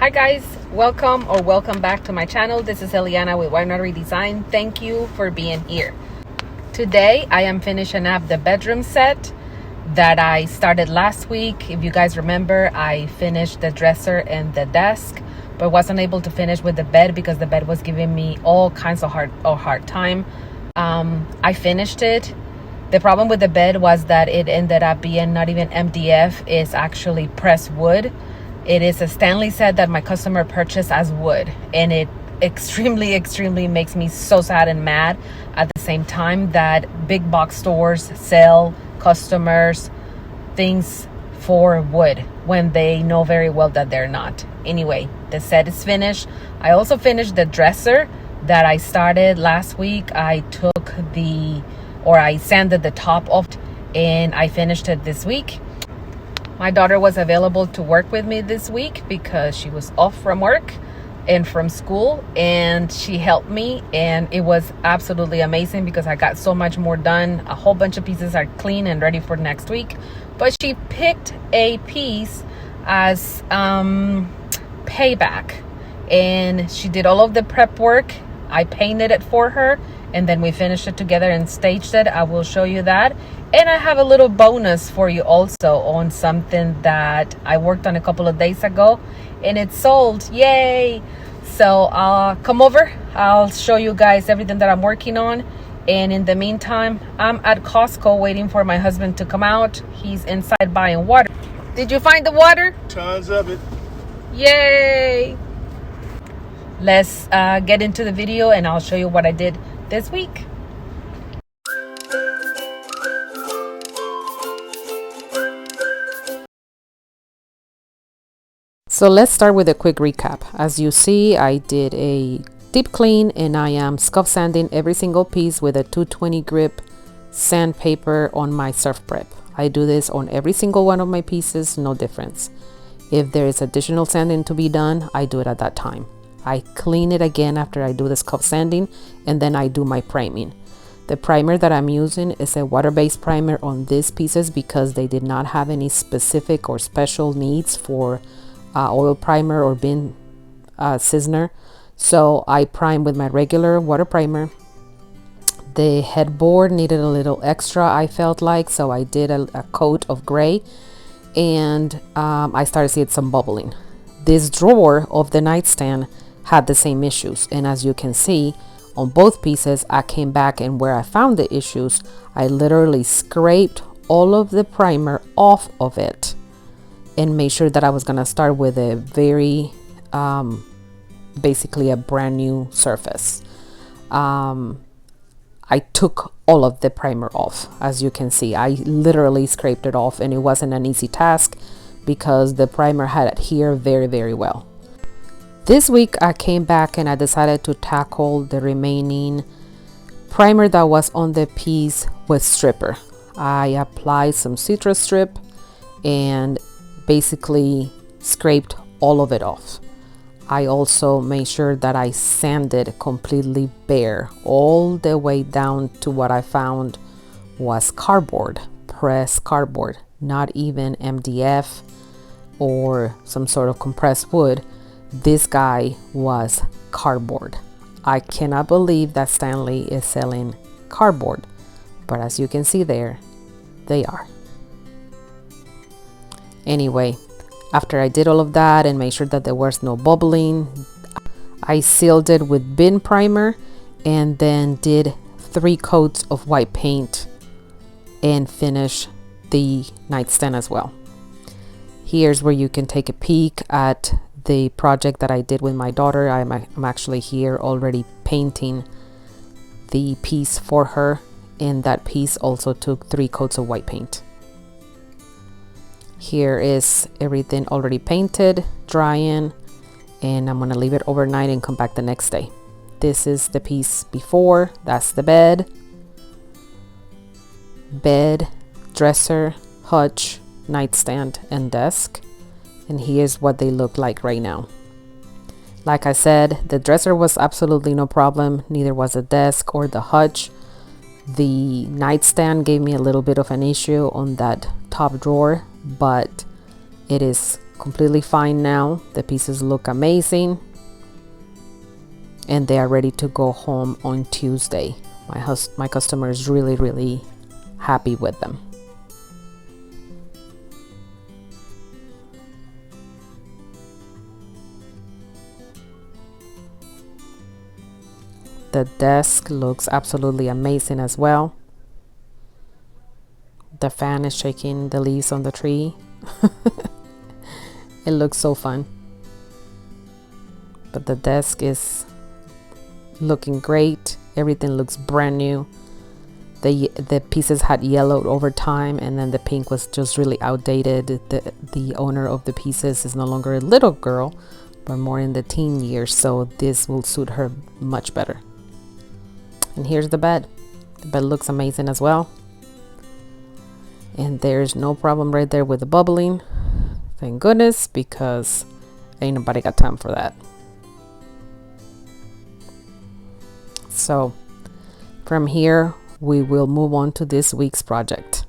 Hi guys, welcome back to my channel. This is Eliana with Why Not Redesign. Thank you for being here. Today I am finishing up the bedroom set that I started last week. If you guys remember, I finished the dresser and the desk, but wasn't able to finish with the bed because the bed was giving me all kinds of hard time. I finished it. The problem with the bed was that it ended up being not even MDF, it's actually pressed wood. It is a Stanley set that my customer purchased as wood, and it extremely makes me so sad and mad at the same time that big box stores sell customers things for wood when they know very well that they're not. Anyway, the set is finished. I also finished the dresser that I started last week. I sanded the top off and I finished it this week. My daughter was available to work with me this week because she was off from work and from school, and she helped me, and it was absolutely amazing because I got so much more done. A whole bunch of pieces are clean and ready for next week, but she picked a piece as payback, and she did all of the prep work. I painted it for her, and then we finished it together and staged it. I will show you that. And I have a little bonus for you also on something that I worked on a couple of days ago, and it sold. Yay! So come over. I'll show you guys everything that I'm working on. And in the meantime, I'm at Costco waiting for my husband to come out. He's inside buying water. Did you find the water? Tons of it. Yay! Let's get into the video and I'll show you what I did this week. So let's start with a quick recap. As you see, I did a deep clean and I am scuff sanding every single piece with a 220 grip sandpaper on my surf prep. I do this on every single one of my pieces, no difference. If there is additional sanding to be done, I do it at that time. I clean it again after I do the scuff sanding, and then I do my priming. The primer that I'm using is a water-based primer on these pieces because they did not have any specific or special needs for oil primer or bin Sizzner. So I prime with my regular water primer. The headboard needed a little extra, I felt like, so I did a coat of gray, and I started seeing some bubbling. This drawer of the nightstand had the same issues, and as you can see on both pieces, I came back, and where I found the issues, I literally scraped all of the primer off of it and made sure that I was gonna start with a very basically a brand new surface. I took all of the primer off. As you can see, I literally scraped it off, and it wasn't an easy task because the primer had adhered very well. This week I came back and I decided to tackle the remaining primer that was on the piece with stripper. I applied some citrus strip and basically scraped all of it off. I also made sure that I sanded completely bare all the way down to what I found was cardboard, pressed cardboard, not even MDF or some sort of compressed wood. This guy was cardboard. I cannot believe that Stanley is selling cardboard, but as you can see there, they are. Anyway, after I did all of that and made sure that there was no bubbling, I sealed it with bin primer and then did 3 coats of white paint and finished the nightstand as well. Here's where you can take a peek at the project that I did with my daughter. I'm actually here already painting the piece for her, and that piece also took 3 coats of white paint. Here is everything already painted, drying, and I'm gonna leave it overnight and come back the next day. This is the piece before. That's the bed, dresser, hutch, nightstand, and desk. And here's what they look like right now. Like I said, the dresser was absolutely no problem, neither was the desk or the hutch. The nightstand gave me a little bit of an issue on that top drawer, but it is completely fine now. The pieces look amazing and they are ready to go home on Tuesday. My customer is really happy with them. The desk looks absolutely amazing as well. The fan is shaking the leaves on the tree. It looks so fun. But the desk is looking great. Everything looks brand new. The pieces had yellowed over time, and then the pink was just really outdated. The owner of the pieces is no longer a little girl, but more in the teen years, so this will suit her much better. And here's the bed. The bed looks amazing as well. And there's no problem right there with the bubbling. Thank goodness, because ain't nobody got time for that. So from here, we will move on to this week's project.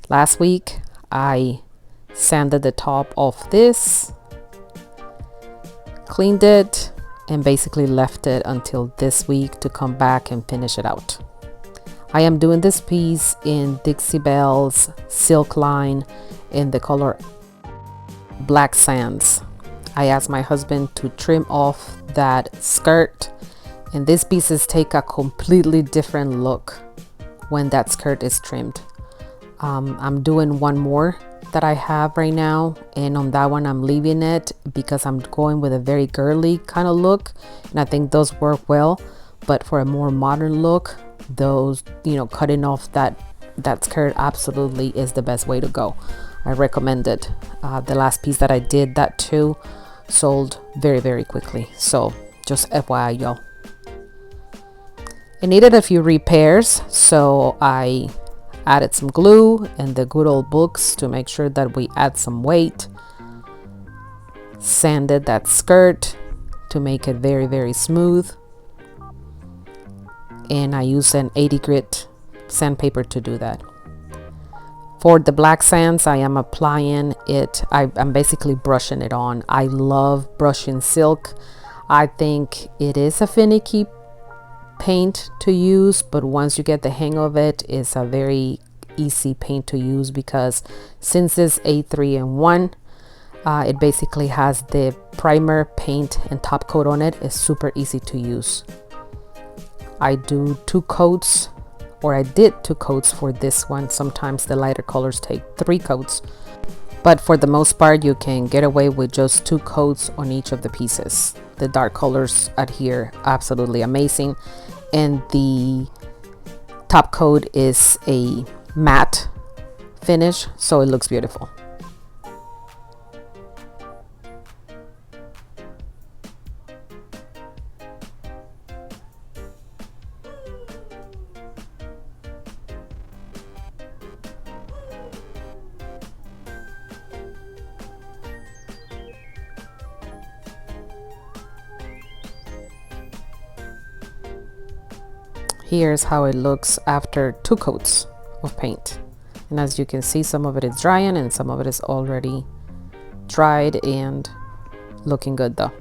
Last week, I sanded the top of this, cleaned it, and basically left it until this week to come back and finish it out. I am doing this piece in Dixie Belle's silk line in the color Black Sands. I asked my husband to trim off that skirt, and these pieces take a completely different look when that skirt is trimmed. I'm doing one more that I have right now, and on that one I'm leaving it because I'm going with a very girly kind of look, and I think those work well. But for a more modern look, those, cutting off that skirt absolutely is the best way to go. I recommend it. The last piece that I did that too sold very quickly, so just FYI, y'all. It needed a few repairs, so I added some glue and the good old books to make sure that we add some weight. Sanded that skirt to make it very smooth, and I used an 80 grit sandpaper to do that. For the black sands, I am applying it. I'm basically brushing it on. I love brushing silk. I think it is a finicky paint to use, but once you get the hang of it, it's a very easy paint to use because since it's a 3-in-1, it basically has the primer, paint, and top coat on it. It's super easy to use. I do 2 coats, or I did 2 coats for this one. Sometimes the lighter colors take 3 coats, but for the most part you can get away with just 2 coats on each of the pieces. The dark colors adhere absolutely amazing, and the top coat is a matte finish, so it looks beautiful. Here's how it looks after 2 coats of paint. And as you can see, some of it is drying and some of it is already dried and looking good though.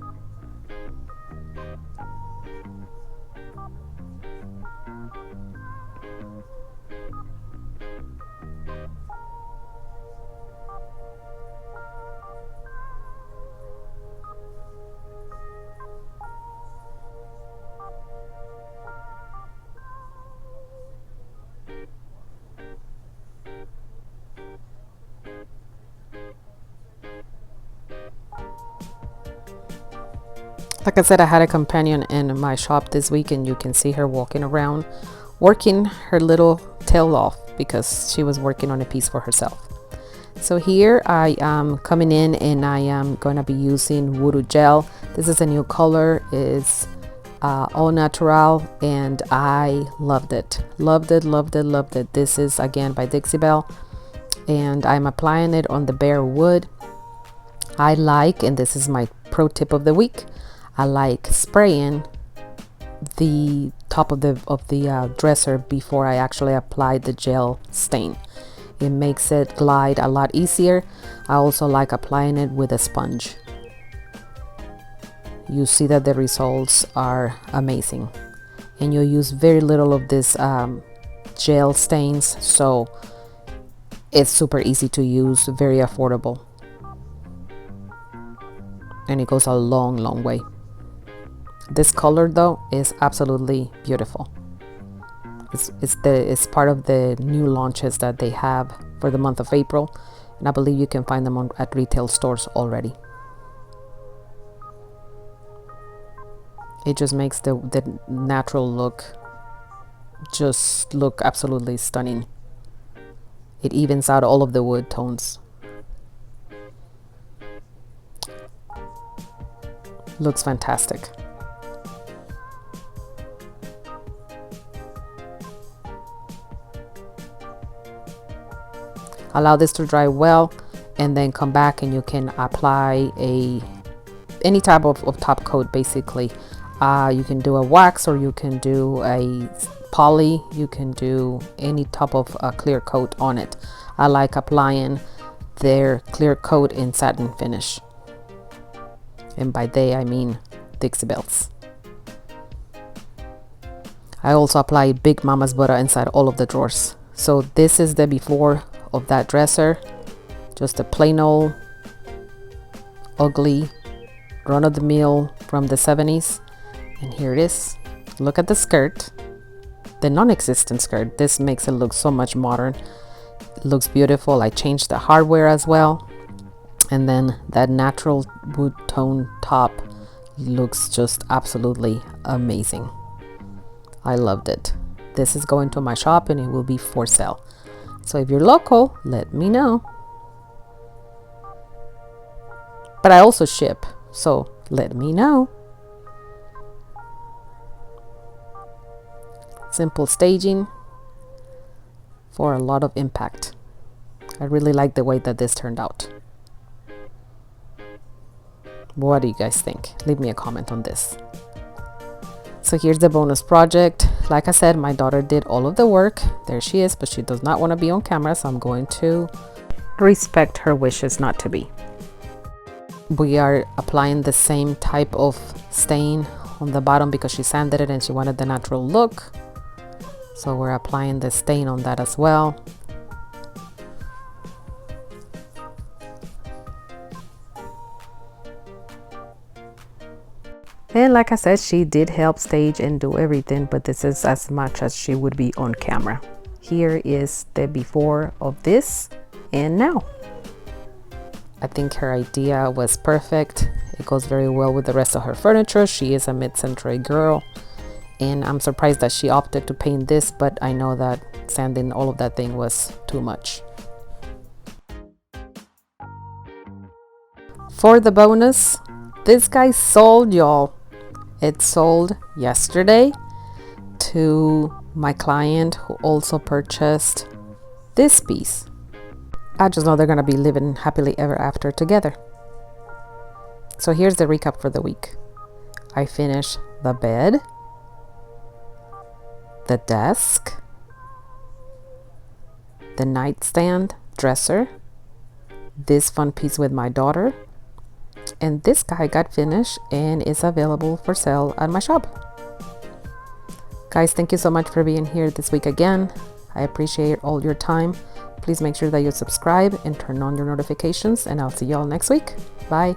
Like I said, I had a companion in my shop this week, and you can see her walking around working her little tail off because she was working on a piece for herself. So here I am coming in and I am going to be using voodoo gel. This is a new color. It's all natural and I loved it. Loved it. This is again by Dixie Belle, and I'm applying it on the bare wood. I like, and this is my pro tip of the week, I like spraying the top of the dresser before I actually apply the gel stain. It makes it glide a lot easier. I also like applying it with a sponge. You see that the results are amazing. And you use very little of this gel stains, so it's super easy to use, very affordable. And it goes a long way. This color though is absolutely beautiful. It's part of the new launches that they have for the month of April, and I believe you can find them at retail stores already. It just makes the natural look just look absolutely stunning. It evens out all of the wood tones. Looks fantastic. Allow this to dry well, and then come back and you can apply any type of top coat basically. You can do a wax, or you can do a poly, you can do any type of clear coat on it. I like applying their clear coat in satin finish, and by they I mean Dixie Belts. I also apply Big Mama's butter inside all of the drawers. So this is the before of that dresser, just a plain old ugly run-of-the-mill from the 70s. And here it is. Look at the skirt, the non-existent skirt. This makes it look so much modern. It looks beautiful. I changed the hardware as well, and then that natural wood tone top looks just absolutely amazing. I loved it. This is going to my shop and it will be for sale. So if you're local, let me know. But I also ship, so let me know. Simple staging for a lot of impact. I really like the way that this turned out. What do you guys think? Leave me a comment on this. So here's the bonus project. Like I said, my daughter did all of the work. There she is, but she does not want to be on camera, so I'm going to respect her wishes not to be. We are applying the same type of stain on the bottom because she sanded it and she wanted the natural look. So we're applying the stain on that as well. And like I said, she did help stage and do everything, but this is as much as she would be on camera. Here is the before of this and now. I think her idea was perfect. It goes very well with the rest of her furniture. She is a mid-century girl, and I'm surprised that she opted to paint this, but I know that sanding all of that thing was too much. For the bonus, this guy sold, y'all. It sold yesterday to my client who also purchased this piece. I just know they're gonna be living happily ever after together. So here's the recap for the week. I finished the bed, the desk, the nightstand dresser, this fun piece with my daughter, and this guy got finished and is available for sale at my shop. Guys, thank you so much for being here this week again. I appreciate all your time. Please make sure that you subscribe and turn on your notifications, and I'll see y'all next week. Bye.